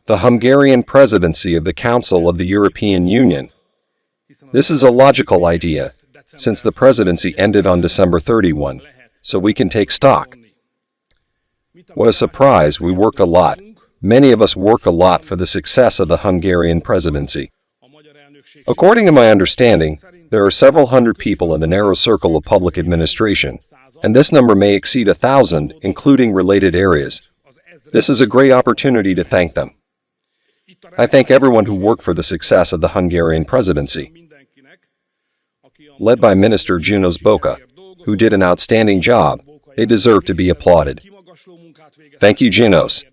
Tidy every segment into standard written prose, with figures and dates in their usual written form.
The Hungarian Presidency of the Council of the European Union. This is a logical idea, since the presidency ended on December 31, so we can take stock. What a surprise, we worked a lot. Many of us work a lot for the success of the Hungarian presidency. According to my understanding, there are several hundred people in the narrow circle of public administration, and this number may exceed 1,000, including related areas. This is a great opportunity to thank them. I thank everyone who worked for the success of the Hungarian presidency. Led by Minister Junos Boka, who did an outstanding job, they deserve to be applauded. Thank you, Junos.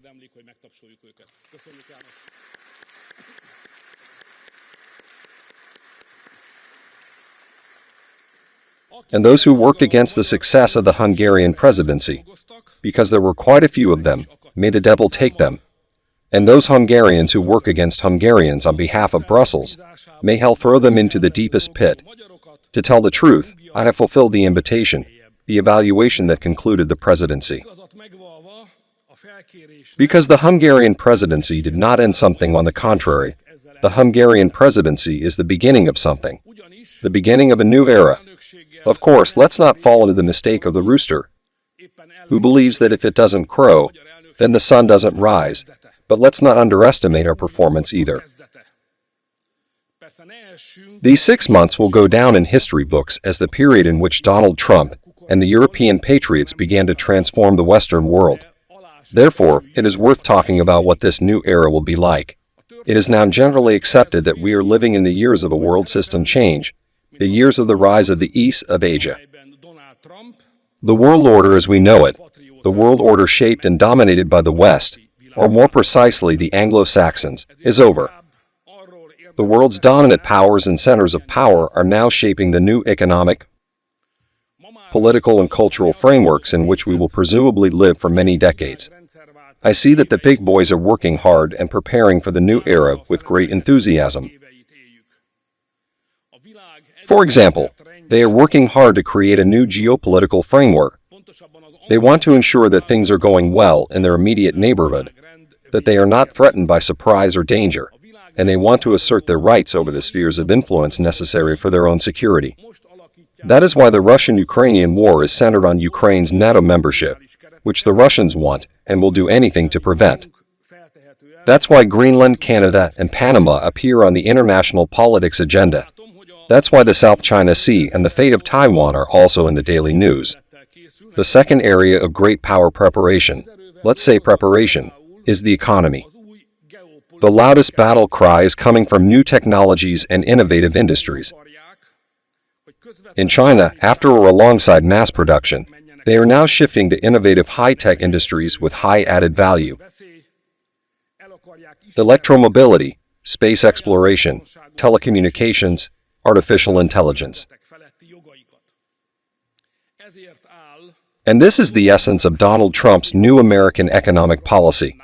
And those who worked against the success of the Hungarian presidency, because there were quite a few of them, may the devil take them. And those Hungarians who work against Hungarians on behalf of Brussels, may hell throw them into the deepest pit. To tell the truth, I have fulfilled the invitation, the evaluation that concluded the presidency. Because the Hungarian presidency did not end something, on the contrary, the Hungarian presidency is the beginning of something, the beginning of a new era. Of course, let's not fall into the mistake of the rooster, who believes that if it doesn't crow, then the sun doesn't rise, but let's not underestimate our performance either. These 6 months will go down in history books as the period in which Donald Trump and the European patriots began to transform the Western world. Therefore, it is worth talking about what this new era will be like. It is now generally accepted that we are living in the years of a world system change, the years of the rise of the East of Asia. The world order as we know it, the world order shaped and dominated by the West, or more precisely the Anglo-Saxons, is over. The world's dominant powers and centers of power are now shaping the new economic, political, and cultural frameworks in which we will presumably live for many decades. I see that the big boys are working hard and preparing for the new era with great enthusiasm. For example, they are working hard to create a new geopolitical framework. They want to ensure that things are going well in their immediate neighborhood, that they are not threatened by surprise or danger, and they want to assert their rights over the spheres of influence necessary for their own security. That is why the Russian-Ukrainian war is centered on Ukraine's NATO membership, which the Russians want and will do anything to prevent. That's why Greenland, Canada, and Panama appear on the international politics agenda. That's why the South China Sea and the fate of Taiwan are also in the daily news. The second area of great power preparation, let's say preparation, is the economy. The loudest battle cry is coming from new technologies and innovative industries. In China, after or alongside mass production, they are now shifting to innovative high-tech industries with high added value. Electromobility, space exploration, telecommunications, artificial intelligence. And this is the essence of Donald Trump's new American economic policy.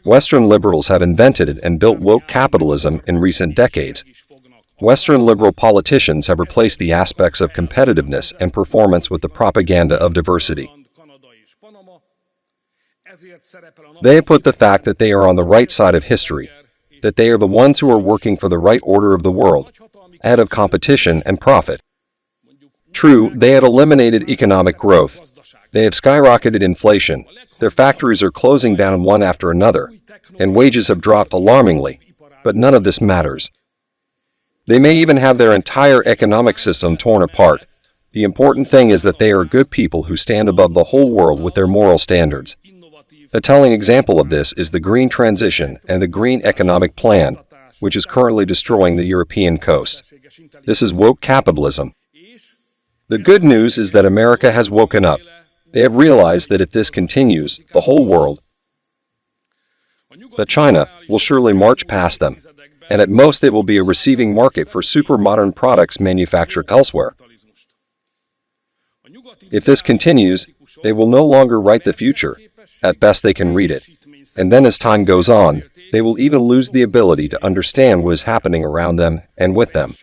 Western liberals have invented it and built woke capitalism in recent decades. Western liberal politicians have replaced the aspects of competitiveness and performance with the propaganda of diversity. They have put the fact that they are on the right side of history, that they are the ones who are working for the right order of the world, ahead of competition and profit. True, they have eliminated economic growth. They have skyrocketed inflation. Their factories are closing down one after another, and wages have dropped alarmingly, but none of this matters. They may even have their entire economic system torn apart. The important thing is that they are good people who stand above the whole world with their moral standards. A telling example of this is the green transition and the green economic plan, which is currently destroying the European coast. This is woke capitalism. The good news is that America has woken up. They have realized that if this continues, the whole world, that China, will surely march past them, and at most it will be a receiving market for super-modern products manufactured elsewhere. If this continues, they will no longer write the future. At best they can read it. And then as time goes on, they will even lose the ability to understand what is happening around them and with them.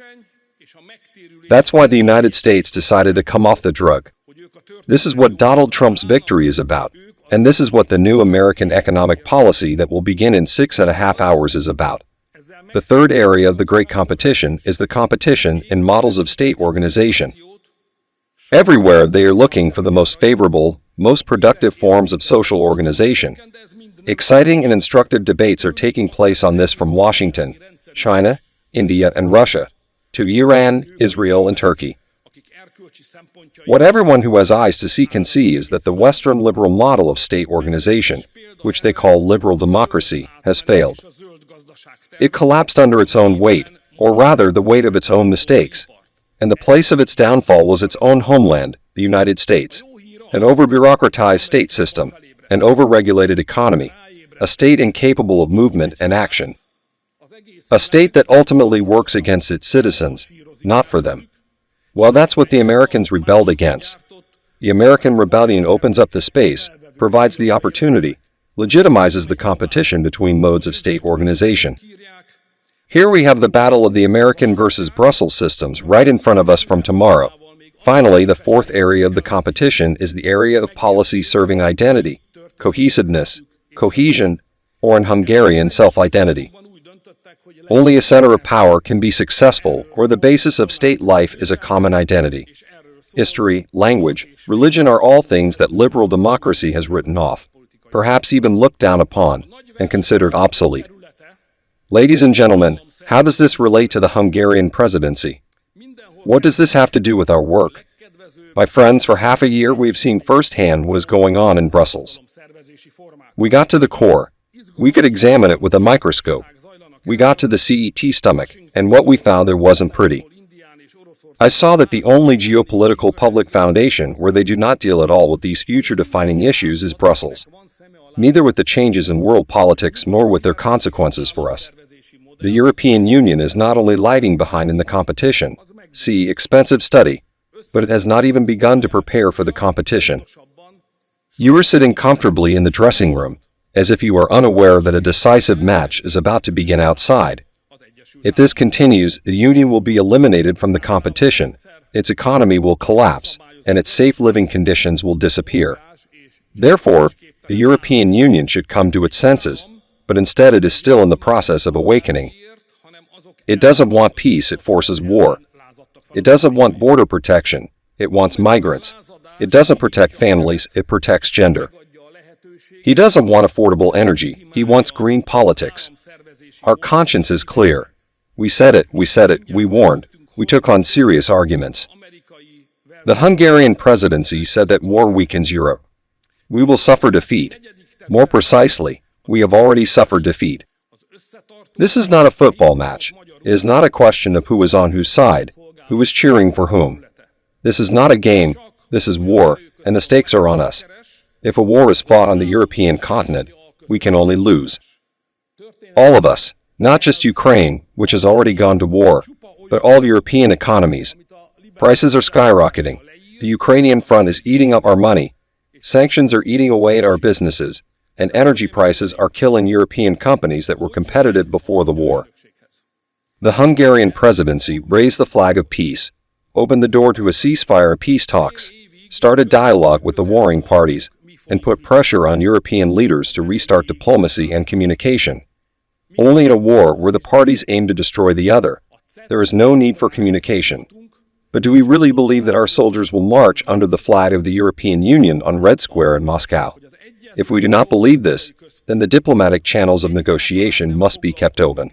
That's why the United States decided to come off the drug. This is what Donald Trump's victory is about. And this is what the new American economic policy that will begin in 6.5 hours is about. The third area of the great competition is the competition in models of state organization. Everywhere they are looking for the most favorable, most productive forms of social organization. Exciting and instructive debates are taking place on this from Washington, China, India, and Russia, to Iran, Israel, and Turkey. What everyone who has eyes to see can see is that the Western liberal model of state organization, which they call liberal democracy, has failed. It collapsed under its own weight, or rather the weight of its own mistakes, and the place of its downfall was its own homeland, the United States, an over-bureaucratized state system, an over-regulated economy, a state incapable of movement and action, a state that ultimately works against its citizens, not for them. Well, that's what the Americans rebelled against. The American rebellion opens up the space, provides the opportunity, legitimizes the competition between modes of state organization. Here we have the battle of the American versus Brussels systems right in front of us from tomorrow. Finally, the fourth area of the competition is the area of policy serving identity, cohesiveness, cohesion, or in Hungarian, self-identity. Only a center of power can be successful, or the basis of state life is a common identity. History, language, religion are all things that liberal democracy has written off, perhaps even looked down upon, and considered obsolete. Ladies and gentlemen, how does this relate to the Hungarian presidency? What does this have to do with our work? My friends, for half a year we've seen firsthand what is going on in Brussels. We got to the core. We could examine it with a microscope. We got to the CET stomach, and what we found there wasn't pretty. I saw that the only geopolitical public foundation where they do not deal at all with these future-defining issues is Brussels. Neither with the changes in world politics nor with their consequences for us. The European Union is not only lagging behind in the competition, see expensive study, but it has not even begun to prepare for the competition. You are sitting comfortably in the dressing room, as if you are unaware that a decisive match is about to begin outside. If this continues, the Union will be eliminated from the competition, its economy will collapse, and its safe living conditions will disappear. Therefore, the European Union should come to its senses, but instead it is still in the process of awakening. It doesn't want peace, it forces war. It doesn't want border protection, it wants migrants. It doesn't protect families, it protects gender. He doesn't want affordable energy, he wants green politics. Our conscience is clear. We said it, we warned, we took on serious arguments. The Hungarian presidency said that war weakens Europe. We will suffer defeat. More precisely, we have already suffered defeat. This is not a football match. It is not a question of who is on whose side, who is cheering for whom. This is not a game, this is war, and the stakes are on us. If a war is fought on the European continent, we can only lose. All of us, not just Ukraine, which has already gone to war, but all European economies. Prices are skyrocketing. The Ukrainian front is eating up our money. Sanctions are eating away at our businesses, and energy prices are killing European companies that were competitive before the war. The Hungarian presidency raised the flag of peace, opened the door to a ceasefire of peace talks, started dialogue with the warring parties, and put pressure on European leaders to restart diplomacy and communication. Only in a war where the parties aim to destroy the other, there is no need for communication. But do we really believe that our soldiers will march under the flag of the European Union on Red Square in Moscow? If we do not believe this, then the diplomatic channels of negotiation must be kept open.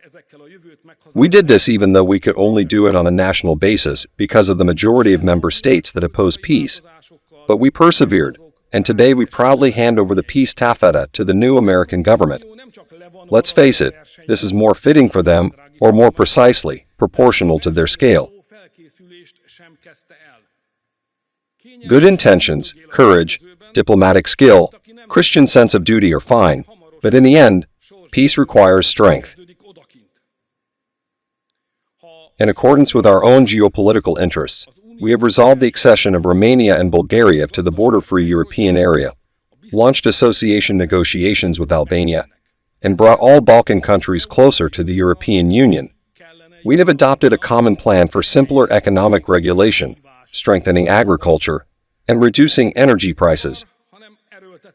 We did this even though we could only do it on a national basis because of the majority of member states that oppose peace. But we persevered, and today we proudly hand over the peace taffeta to the new American government. Let's face it, this is more fitting for them, or more precisely, proportional to their scale. Good intentions, courage, diplomatic skill, Christian sense of duty are fine, but in the end, peace requires strength. In accordance with our own geopolitical interests, we have resolved the accession of Romania and Bulgaria to the border-free European area, launched association negotiations with Albania, and brought all Balkan countries closer to the European Union. We have adopted a common plan for simpler economic regulation, strengthening agriculture, and reducing energy prices.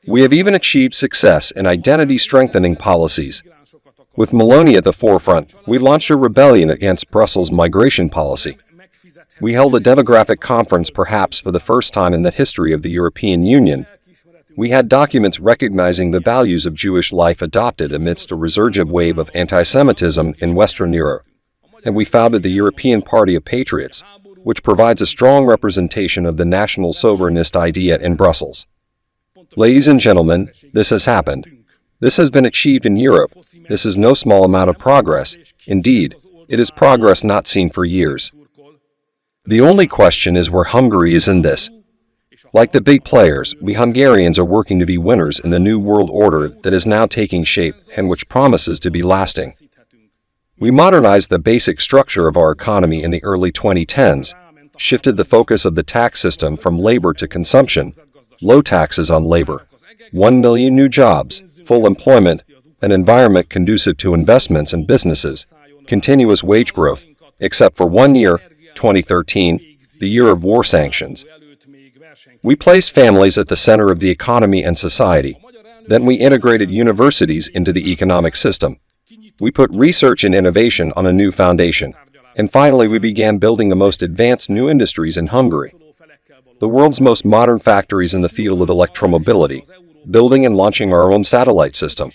We have even achieved success in identity-strengthening policies. With Meloni at the forefront, we launched a rebellion against Brussels' migration policy. We held a demographic conference perhaps for the first time in the history of the European Union. We had documents recognizing the values of Jewish life adopted amidst a resurgent wave of anti-Semitism in Western Europe. And we founded the European Party of Patriots, which provides a strong representation of the national sovereignist idea in Brussels. Ladies and gentlemen, this has happened. This has been achieved in Europe. This is no small amount of progress. Indeed, it is progress not seen for years. The only question is where Hungary is in this. Like the big players, we Hungarians are working to be winners in the new world order that is now taking shape and which promises to be lasting. We modernized the basic structure of our economy in the early 2010s, shifted the focus of the tax system from labor to consumption, low taxes on labor, 1 million new jobs, full employment, an environment conducive to investments and businesses, continuous wage growth, except for 1 year, 2013, the year of war sanctions. We placed families at the center of the economy and society. Then we integrated universities into the economic system. We put research and innovation on a new foundation. And finally, we began building the most advanced new industries in Hungary. The world's most modern factories in the field of electromobility, building and launching our own satellite system,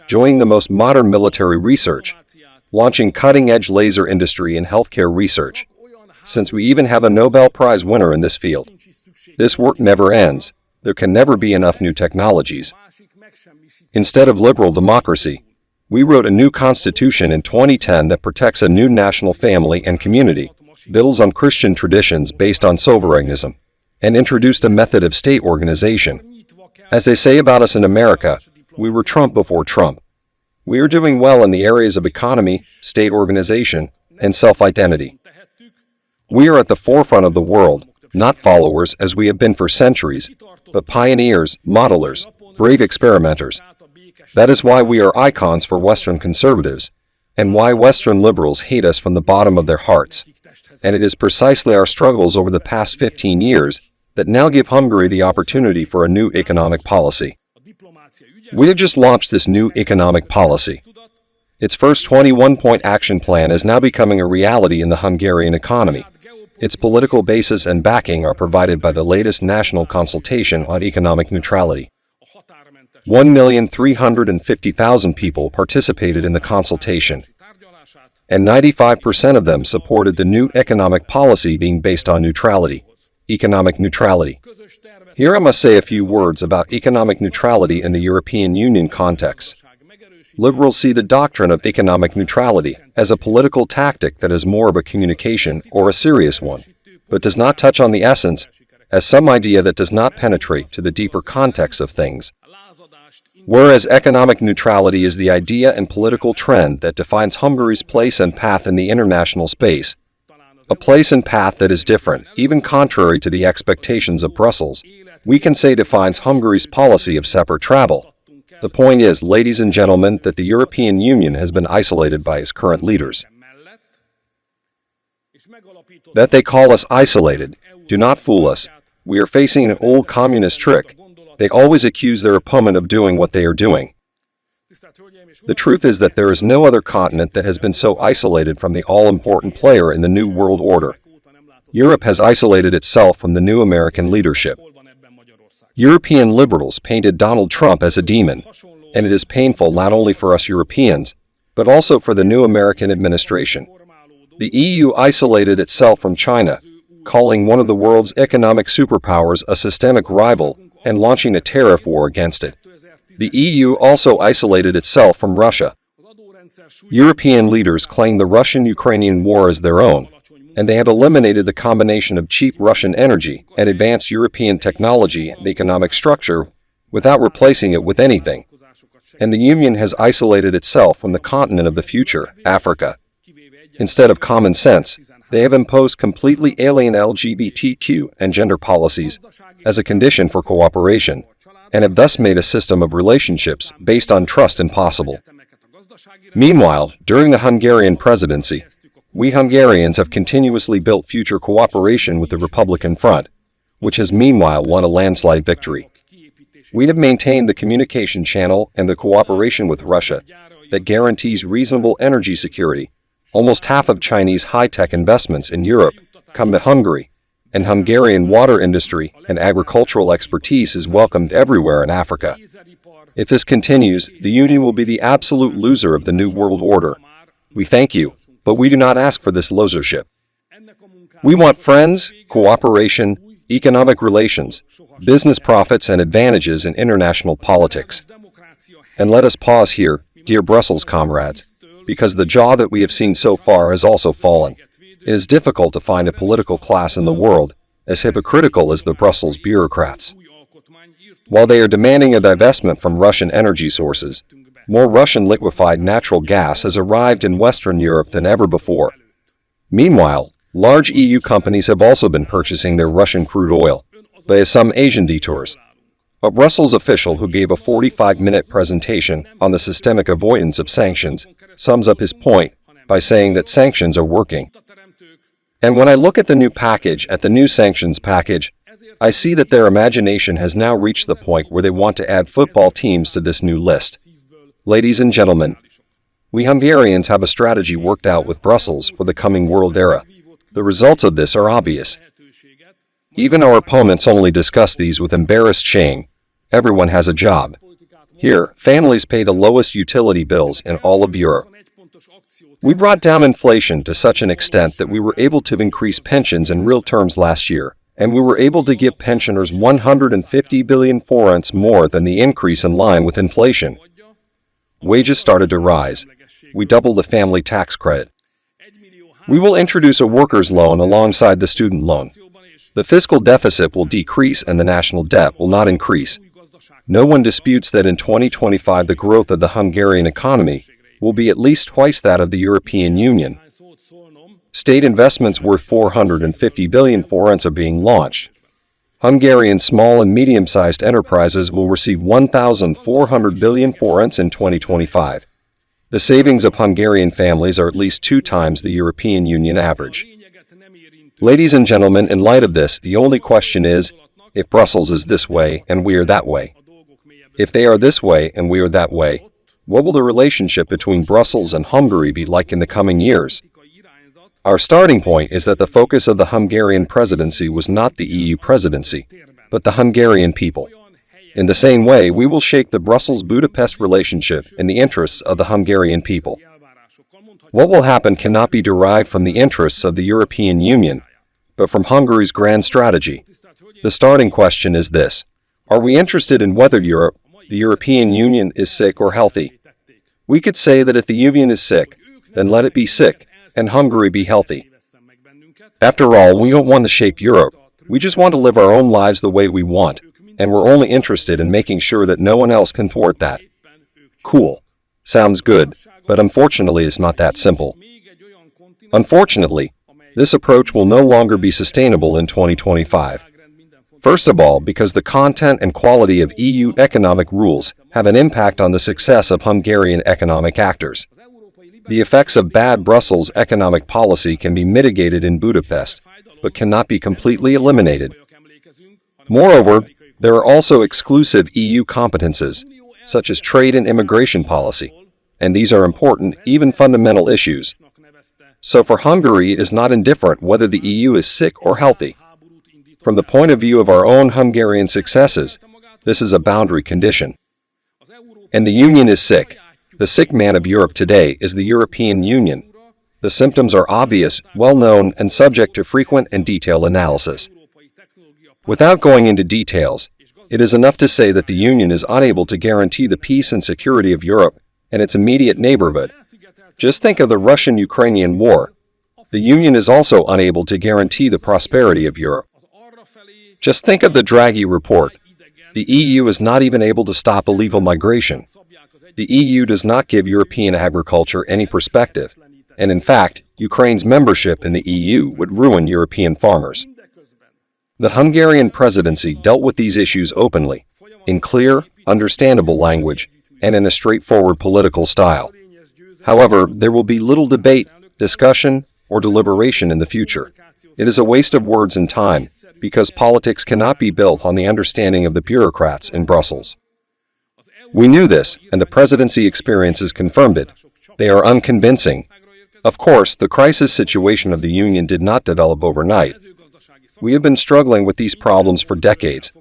joining the most modern military research, launching cutting-edge laser industry and healthcare research. Since we even have a Nobel Prize winner in this field. This work never ends. There can never be enough new technologies. Instead of liberal democracy, we wrote a new constitution in 2010 that protects a new national family and community, builds on Christian traditions based on sovereignism, and introduced a method of state organization. As they say about us in America, we were Trump before Trump. We are doing well in the areas of economy, state organization, and self-identity. We are at the forefront of the world, not followers as we have been for centuries, but pioneers, modelers, brave experimenters. That is why we are icons for Western conservatives, and why Western liberals hate us from the bottom of their hearts. And it is precisely our struggles over the past 15 years that now give Hungary the opportunity for a new economic policy. We have just launched this new economic policy. Its first 21-point action plan is now becoming a reality in the Hungarian economy. Its political basis and backing are provided by the latest national consultation on economic neutrality. 1,350,000 people participated in the consultation, and 95% of them supported the new economic policy being based on neutrality, economic neutrality. Here I must say a few words about economic neutrality in the European Union context. Liberals see the doctrine of economic neutrality as a political tactic that is more of a communication or a serious one, but does not touch on the essence, as some idea that does not penetrate to the deeper context of things. Whereas economic neutrality is the idea and political trend that defines Hungary's place and path in the international space, a place and path that is different, even contrary to the expectations of Brussels, we can say defines Hungary's policy of separate travel. The point is, ladies and gentlemen, that the European Union has been isolated by its current leaders. That they call us isolated. Do not fool us. We are facing an old communist trick. They always accuse their opponent of doing what they are doing. The truth is that there is no other continent that has been so isolated from the all-important player in the New World Order. Europe has isolated itself from the new American leadership. European liberals painted Donald Trump as a demon, and it is painful not only for us Europeans, but also for the new American administration. The EU isolated itself from China, calling one of the world's economic superpowers a systemic rival and launching a tariff war against it. The EU also isolated itself from Russia. European leaders claim the Russian-Ukrainian war as their own, and they have eliminated the combination of cheap Russian energy and advanced European technology and economic structure without replacing it with anything. And the Union has isolated itself from the continent of the future, Africa. Instead of common sense, they have imposed completely alien LGBTQ and gender policies as a condition for cooperation, and have thus made a system of relationships based on trust impossible. Meanwhile, during the Hungarian presidency, we Hungarians have continuously built future cooperation with the Republican Front, which has meanwhile won a landslide victory. We have maintained the communication channel and the cooperation with Russia that guarantees reasonable energy security. Almost half of Chinese high-tech investments in Europe come to Hungary, and Hungarian water industry and agricultural expertise is welcomed everywhere in Africa. If this continues, the Union will be the absolute loser of the New World Order. We thank you, but we do not ask for this losership. We want friends, cooperation, economic relations, business profits and advantages in international politics. And let us pause here, dear Brussels comrades, because the jaw that we have seen so far has also fallen. It is difficult to find a political class in the world as hypocritical as the Brussels bureaucrats. While they are demanding a divestment from Russian energy sources, more Russian liquefied natural gas has arrived in Western Europe than ever before. Meanwhile, large EU companies have also been purchasing their Russian crude oil, via some Asian detours. A Brussels official who gave a 45-minute presentation on the systemic avoidance of sanctions sums up his point by saying that sanctions are working. And when I look at the new sanctions package, I see that their imagination has now reached the point where they want to add football teams to this new list. Ladies and gentlemen, we Hungarians have a strategy worked out with Brussels for the coming world era. The results of this are obvious. Even our opponents only discuss these with embarrassed shame. Everyone has a job. Here, families pay the lowest utility bills in all of Europe. We brought down inflation to such an extent that we were able to increase pensions in real terms last year, and we were able to give pensioners 150 billion forints more than the increase in line with inflation. Wages started to rise. We doubled the family tax credit. We will introduce a workers' loan alongside the student loan. The fiscal deficit will decrease and the national debt will not increase. No one disputes that in 2025 the growth of the Hungarian economy will be at least twice that of the European Union. State investments worth 450 billion forints are being launched. Hungarian small and medium-sized enterprises will receive 1,400 billion forints in 2025. The savings of Hungarian families are at least 2 times the European Union average. Ladies and gentlemen, in light of this, the only question is, if Brussels is this way and we are that way. If they are this way and we are that way, what will the relationship between Brussels and Hungary be like in the coming years? Our starting point is that the focus of the Hungarian presidency was not the EU presidency, but the Hungarian people. In the same way, we will shape the Brussels-Budapest relationship in the interests of the Hungarian people. What will happen cannot be derived from the interests of the European Union, but from Hungary's grand strategy. The starting question is this: are we interested in whether Europe, the European Union, is sick or healthy? We could say that if the Union is sick, then let it be sick, and Hungary be healthy. After all, we don't want to shape Europe. We just want to live our own lives the way we want, and we're only interested in making sure that no one else can thwart that. Cool. Sounds good, but unfortunately it's not that simple. Unfortunately, this approach will no longer be sustainable in 2025. First of all, because the content and quality of EU economic rules have an impact on the success of Hungarian economic actors. The effects of bad Brussels economic policy can be mitigated in Budapest, but cannot be completely eliminated. Moreover, there are also exclusive EU competences, such as trade and immigration policy, and these are important, even fundamental issues. So for Hungary, it is not indifferent whether the EU is sick or healthy. From the point of view of our own Hungarian successes, this is a boundary condition. And the Union is sick. The sick man of Europe today is the European Union. The symptoms are obvious, well-known, and subject to frequent and detailed analysis. Without going into details, it is enough to say that the Union is unable to guarantee the peace and security of Europe and its immediate neighborhood. Just think of the Russian-Ukrainian war. The Union is also unable to guarantee the prosperity of Europe. Just think of the Draghi report. The EU is not even able to stop illegal migration. The EU does not give European agriculture any perspective, and in fact, Ukraine's membership in the EU would ruin European farmers. The Hungarian presidency dealt with these issues openly, in clear, understandable language, and in a straightforward political style. However, there will be little debate, discussion, or deliberation in the future. It is a waste of words and time, because politics cannot be built on the understanding of the bureaucrats in Brussels. We knew this, and the presidency experiences confirmed it. They are unconvincing. Of course, the crisis situation of the Union did not develop overnight. We have been struggling with these problems for decades.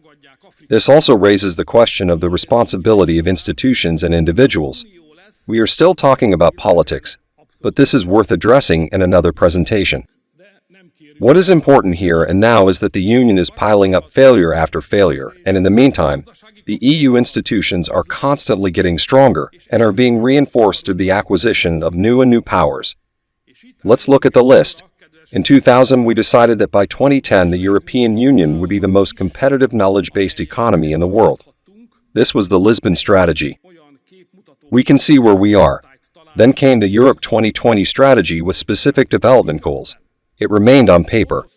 This also raises the question of the responsibility of institutions and individuals. We are still talking about politics, but this is worth addressing in another presentation. What is important here and now is that the Union is piling up failure after failure, and in the meantime, the EU institutions are constantly getting stronger and are being reinforced through the acquisition of new powers. Let's look at the list. In 2000, we decided that by 2010, the European Union would be the most competitive knowledge-based economy in the world. This was the Lisbon strategy. We can see where we are. Then came the Europe 2020 strategy with specific development goals. It remained on paper.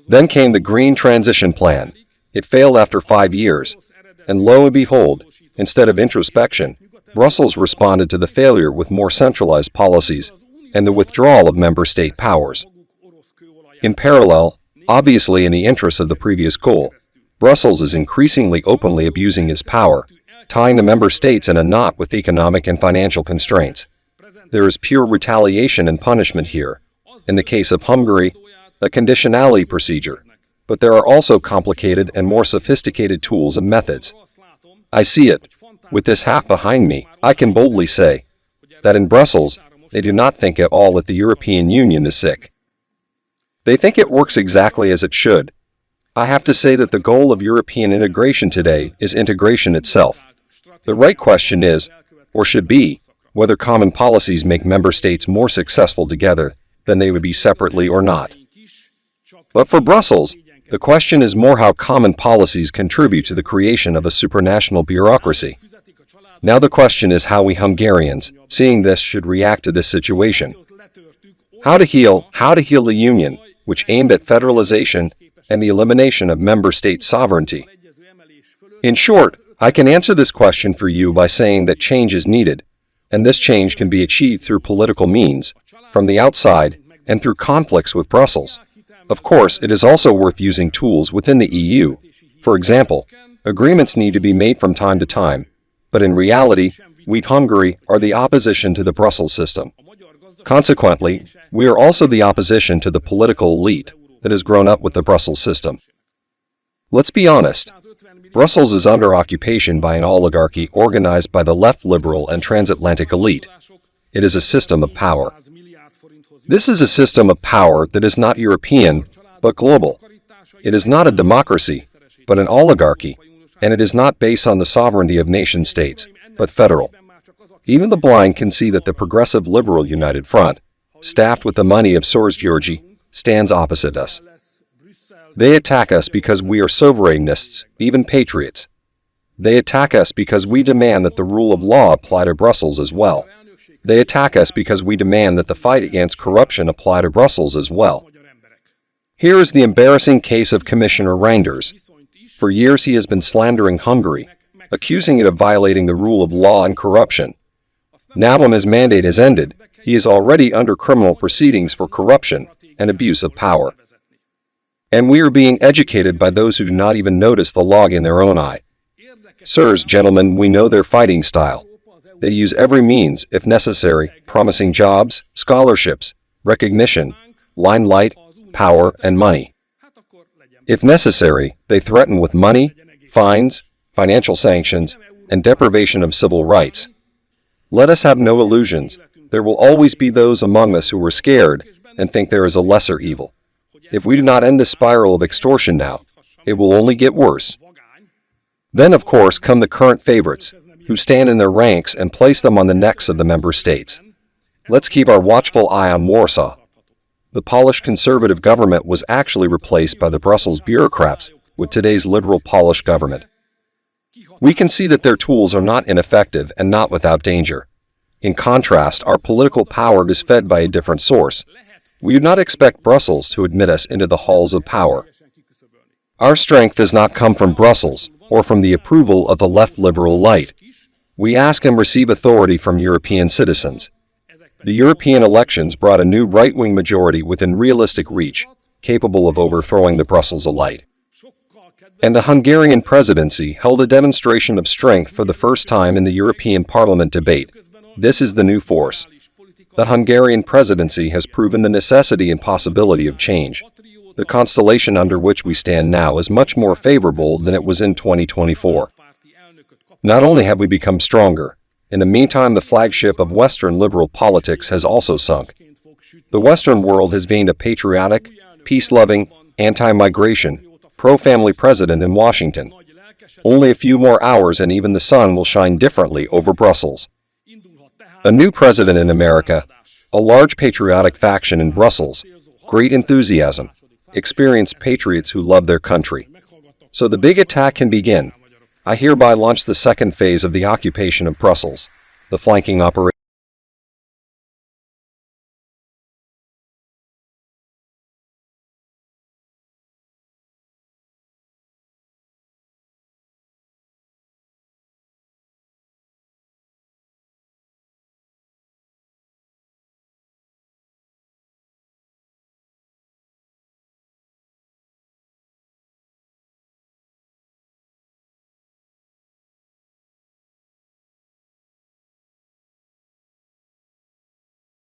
Then came the Green Transition Plan. It failed after 5 years. And lo and behold, instead of introspection, Brussels responded to the failure with more centralized policies and the withdrawal of member state powers. In parallel, obviously in the interest of the previous goal, Brussels is increasingly openly abusing its power, tying the member states in a knot with economic and financial constraints. There is pure retaliation and punishment here. In the case of Hungary, a conditionality procedure. But there are also complicated and more sophisticated tools and methods. I see it. With this half behind me, I can boldly say that in Brussels, they do not think at all that the European Union is sick. They think it works exactly as it should. I have to say that the goal of European integration today is integration itself. The right question is, or should be, whether common policies make member states more successful together than they would be separately or not. But for Brussels, the question is more how common policies contribute to the creation of a supranational bureaucracy. Now the question is how we Hungarians, seeing this, should react to this situation. How to heal the Union, which aimed at federalization and the elimination of member state sovereignty. In short, I can answer this question for you by saying that change is needed, and this change can be achieved through political means, from the outside, and through conflicts with Brussels. Of course, it is also worth using tools within the EU. For example, agreements need to be made from time to time, but in reality, we Hungary are the opposition to the Brussels system. Consequently, we are also the opposition to the political elite that has grown up with the Brussels system. Let's be honest. Brussels is under occupation by an oligarchy organized by the left liberal and transatlantic elite. It is a system of power. This is a system of power that is not European, but global. It is not a democracy, but an oligarchy, and it is not based on the sovereignty of nation-states, but federal. Even the blind can see that the progressive liberal United Front, staffed with the money of Soros Georgi, stands opposite us. They attack us because we are sovereignists, even patriots. They attack us because we demand that the rule of law apply to Brussels as well. They attack us because we demand that the fight against corruption apply to Brussels as well. Here is the embarrassing case of Commissioner Reinders. For years he has been slandering Hungary, accusing it of violating the rule of law and corruption. Now when his mandate is ended, he is already under criminal proceedings for corruption and abuse of power. And we are being educated by those who do not even notice the log in their own eye. Sirs, gentlemen, we know their fighting style. They use every means, if necessary, promising jobs, scholarships, recognition, limelight, power, and money. If necessary, they threaten with money, fines, financial sanctions, and deprivation of civil rights. Let us have no illusions. There will always be those among us who are scared and think there is a lesser evil. If we do not end this spiral of extortion now, it will only get worse. Then, of course, come the current favorites, who stand in their ranks and place them on the necks of the member states. Let's keep our watchful eye on Warsaw. The Polish conservative government was actually replaced by the Brussels bureaucrats with today's liberal Polish government. We can see that their tools are not ineffective and not without danger. In contrast, our political power is fed by a different source. We do not expect Brussels to admit us into the halls of power. Our strength does not come from Brussels or from the approval of the left liberal elite. We ask and receive authority from European citizens. The European elections brought a new right-wing majority within realistic reach, capable of overthrowing the Brussels elite. And the Hungarian presidency held a demonstration of strength for the first time in the European Parliament debate. This is the new force. The Hungarian presidency has proven the necessity and possibility of change. The constellation under which we stand now is much more favorable than it was in 2024. Not only have we become stronger, in the meantime the flagship of Western liberal politics has also sunk. The Western world has gained a patriotic, peace-loving, anti-migration, pro-family president in Washington. Only a few more hours and even the sun will shine differently over Brussels. A new president in America, a large patriotic faction in Brussels, great enthusiasm, experienced patriots who love their country. So the big attack can begin. I hereby launch the second phase of the occupation of Brussels, the flanking operation.